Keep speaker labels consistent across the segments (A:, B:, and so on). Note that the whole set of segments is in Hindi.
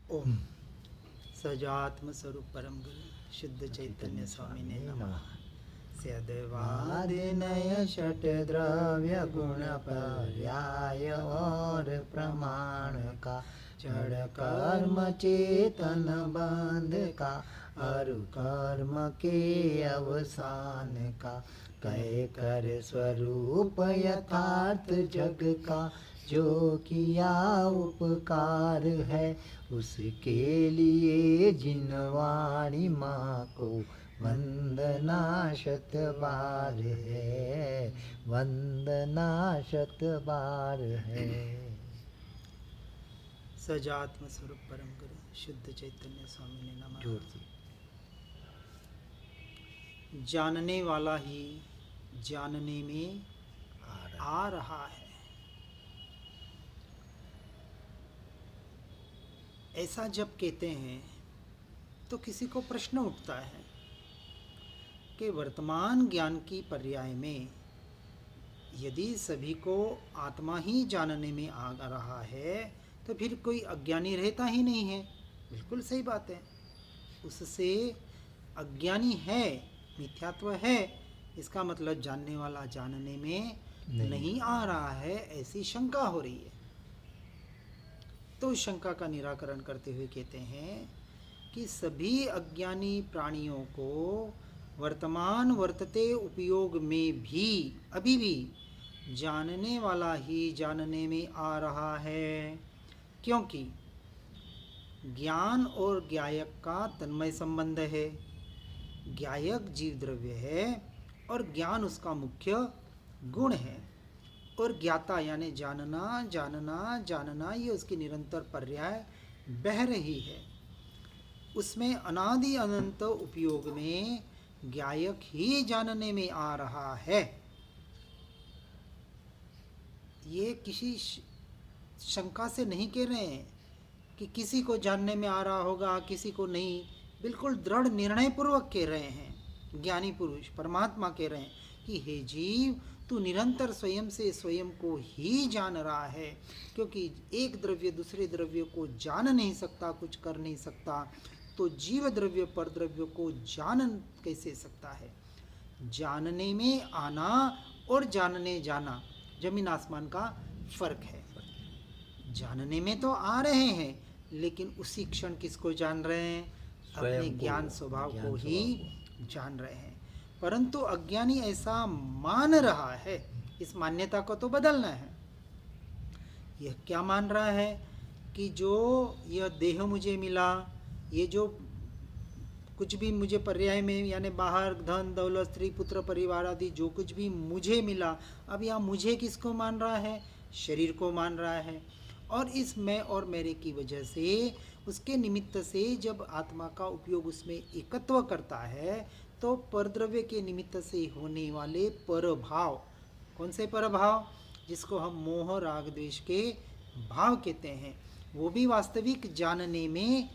A: ओम सजात्म स्वरूप परम गुरु शुद्ध चैतन्य स्वामी ने नमः। सद्वादिनय षट द्रव्य गुण पर्याय और प्रमाण का जड़ कर्म चेतन बंध का और कर्म के अवसान का कह कर स्वरूप यथार्थ जग का जो किया उपकार है उसके लिए जिन वाणी माँ को वंदना शत बार है, वंदना शत बार है। सजात्म स्वरूप परम गुरु शुद्ध चैतन्य स्वामी ने नमः। जानने वाला ही जानने में आ रहा है, ऐसा जब कहते हैं तो किसी को प्रश्न उठता है कि वर्तमान ज्ञान की पर्याय में यदि सभी को आत्मा ही जानने में आ रहा है तो फिर कोई अज्ञानी रहता ही नहीं है। बिल्कुल सही बात है, उससे अज्ञानी है, मिथ्यात्व है, इसका मतलब जानने वाला जानने में नहीं आ रहा है, ऐसी शंका हो रही है। तो इस शंका का निराकरण करते हुए कहते हैं कि सभी अज्ञानी प्राणियों को वर्तमान वर्तते उपयोग में भी अभी भी जानने वाला ही जानने में आ रहा है, क्योंकि ज्ञान और ज्ञायक का तन्मय संबंध है। ज्ञायक जीव द्रव्य है और ज्ञान उसका मुख्य गुण है, और ज्ञाता यानी जानना जानना जानना ये उसकी निरंतर पर्याय बह रही है। उसमें अनादि अनंत उपयोग में ज्ञायक ही जानने में आ रहा है। ये किसी शंका से नहीं कह रहे हैं कि किसी को जानने में आ रहा होगा किसी को नहीं, बिल्कुल दृढ़ निर्णय पूर्वक कह रहे हैं। ज्ञानी पुरुष परमात्मा कह रहे हैं कि हे जीव, तू निरंतर स्वयं से स्वयं को ही जान रहा है, क्योंकि एक द्रव्य दूसरे द्रव्य को जान नहीं सकता, कुछ कर नहीं सकता, तो जीव द्रव्य पर द्रव्य को जान कैसे सकता है। जानने में आना और जानने जाना जमीन आसमान का फर्क है। जानने में तो आ रहे हैं, लेकिन उसी क्षण किसको जान रहे हैं? अपने ज्ञान स्वभाव को ही जान रहे हैं। परंतु अज्ञानी ऐसा मान रहा है, इस मान्यता को तो बदलना है। यह क्या मान रहा है कि जो यह देह मुझे मिला, ये जो कुछ भी मुझे पर्याय में यानी बाहर धन दौलत स्त्री पुत्र परिवार आदि जो कुछ भी मुझे मिला, अब यहाँ मुझे किसको मान रहा है? शरीर को मान रहा है। और इस मैं और मेरे की वजह से, उसके निमित्त से जब आत्मा का उपयोग उसमें एकत्व करता है तो परद्रव्य के निमित्त से होने वाले परभाव, कौन से परभाव? जिसको हम मोह राग द्वेष के भाव कहते हैं, वो भी वास्तविक जानने में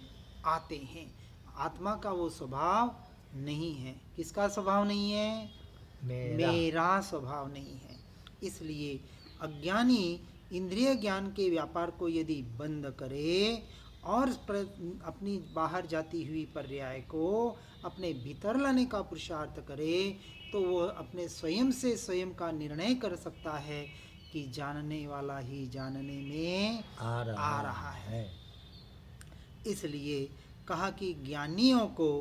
A: आते हैं। आत्मा का वो स्वभाव नहीं है। किसका स्वभाव नहीं है? मेरा स्वभाव नहीं है। इसलिए अज्ञानी इंद्रिय ज्ञान के व्यापार को यदि बंद करे और अपनी बाहर जाती हुई पर्याय को अपने भीतर लाने का पुरुषार्थ करे, तो वो अपने स्वयं से स्वयं का निर्णय कर सकता है कि जानने वाला ही जानने में आ रहा है। इसलिए कहा कि ज्ञानियों को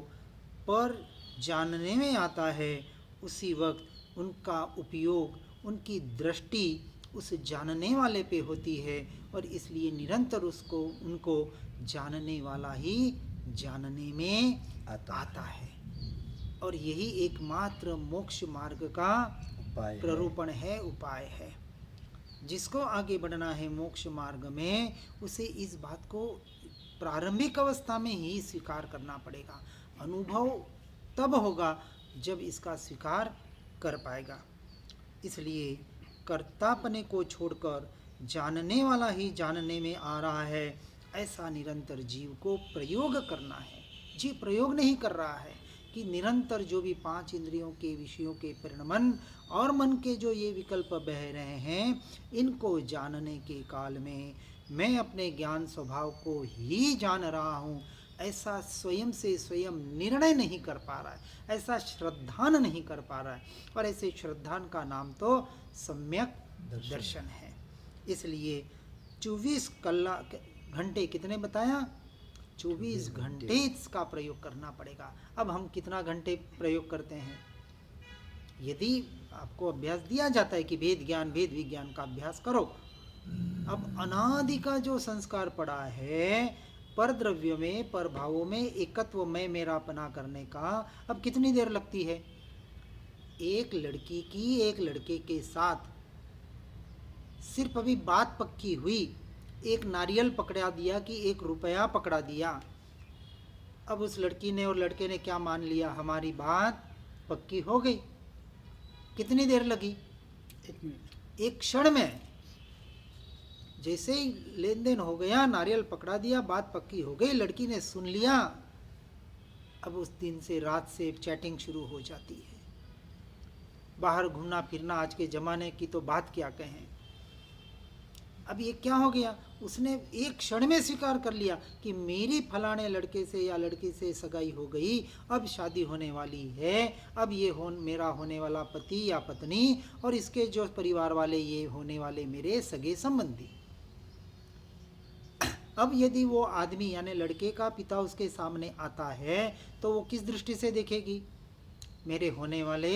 A: पर जानने में आता है, उसी वक्त उनका उपयोग, उनकी दृष्टि उस जानने वाले पे होती है, और इसलिए निरंतर उसको उनको जानने वाला ही जानने में आता है। और यही एकमात्र मोक्ष मार्ग का प्ररूपण है, उपाय है। जिसको आगे बढ़ना है मोक्ष मार्ग में, उसे इस बात को प्रारंभिक अवस्था में ही स्वीकार करना पड़ेगा। अनुभव तब होगा जब इसका स्वीकार कर पाएगा। इसलिए कर्तापने को छोड़कर जानने वाला ही जानने में आ रहा है, ऐसा निरंतर जीव को प्रयोग करना है। जीव प्रयोग नहीं कर रहा है कि निरंतर जो भी पांच इंद्रियों के विषयों के परिणमन और मन के जो ये विकल्प बह रहे हैं, इनको जानने के काल में मैं अपने ज्ञान स्वभाव को ही जान रहा हूँ, ऐसा स्वयं से स्वयं निर्णय नहीं कर पा रहा है, ऐसा श्रद्धान नहीं कर पा रहा है। और ऐसे श्रद्धान का नाम तो सम्यक दर्शन है। इसलिए 24 घंटे कितने बताया, 24 घंटे इसका प्रयोग करना पड़ेगा। अब हम कितना घंटे प्रयोग करते हैं? यदि आपको अभ्यास दिया जाता है कि वेद ज्ञान वेद विज्ञान का अभ्यास करो, अब अनादि का जो संस्कार पड़ा है पर द्रव्यों में, पर भावों में एकत्व में मेरापना करने का, अब कितनी देर लगती है? एक लड़की की एक लड़के के साथ सिर्फ अभी बात पक्की हुई, एक नारियल पकड़ा दिया कि 1 रुपया पकड़ा दिया, अब उस लड़की ने और लड़के ने क्या मान लिया, हमारी बात पक्की हो गई। कितनी देर लगी?
B: 1 मिनट,
A: एक क्षण में। जैसे ही लेन देन हो गया, नारियल पकड़ा दिया, बात पक्की हो गई, लड़की ने सुन लिया, अब उस दिन से रात से चैटिंग शुरू हो जाती है। बाहर घूमना फिरना आज के ज़माने की तो बात क्या कहें। अब ये क्या हो गया, उसने एक क्षण में स्वीकार कर लिया कि मेरी फलाने लड़के से या लड़की से सगाई हो गई, अब शादी होने वाली है, अब ये मेरा होने वाला पति या पत्नी, और इसके जो परिवार वाले ये होने वाले मेरे सगे संबंधी। अब यदि वो आदमी यानी लड़के का पिता उसके सामने आता है तो वो किस दृष्टि से देखेगी? मेरे होने वाले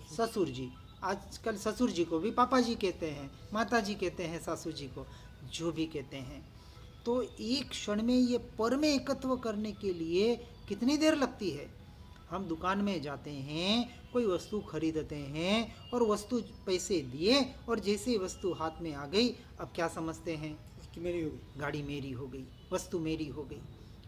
A: ससुर जी। आजकल ससुर जी को भी पापा जी कहते हैं, माता जी कहते हैं, सासू जी को जो भी कहते हैं। तो एक क्षण में ये पर में एकत्व करने के लिए कितनी देर लगती है? हम दुकान में जाते हैं, कोई वस्तु खरीदते हैं और वस्तु पैसे दिए और जैसे वस्तु हाथ में आ गई, अब क्या समझते हैं?
B: उसकी मेरी होगी,
A: गाड़ी मेरी हो गई, वस्तु मेरी हो गई।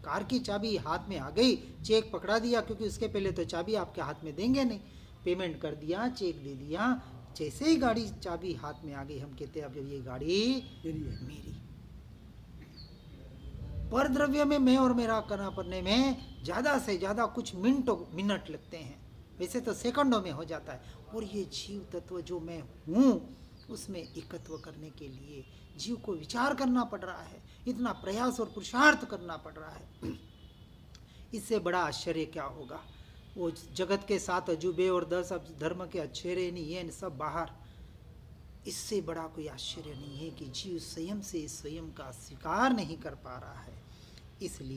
A: कार की चाबी हाथ में आ गई, चेक पकड़ा दिया, क्योंकि उसके पहले तो चाबी आपके हाथ में देंगे नहीं, पेमेंट कर दिया, चेक दे दिया, जैसे ही गाड़ी चाबी हाथ में आ गई, हम कहते हैं अब ये गाड़ी
B: मेरी है।
A: मेरी। पर द्रव्य में मैं और मेरा करना पड़ने में ज़्यादा से ज़्यादा कुछ मिनट लगते हैं, वैसे तो सेकंडों में हो जाता है। और ये जीव तत्व जो मैं हूँ, उसमें एकत्व करने के लिए जीव को विचार करना पड़ रहा है, इतना प्रयास और पुरुषार्थ करना पड़ रहा है। इससे बड़ा आश्चर्य क्या होगा? वो जगत के 7 अजूबे और 10 धर्म के आश्चर्य नहीं है, सब बाहर। इससे बड़ा कोई आश्चर्य नहीं है कि जीव स्वयं से स्वयं का स्वीकार नहीं कर पा रहा है। इसलिए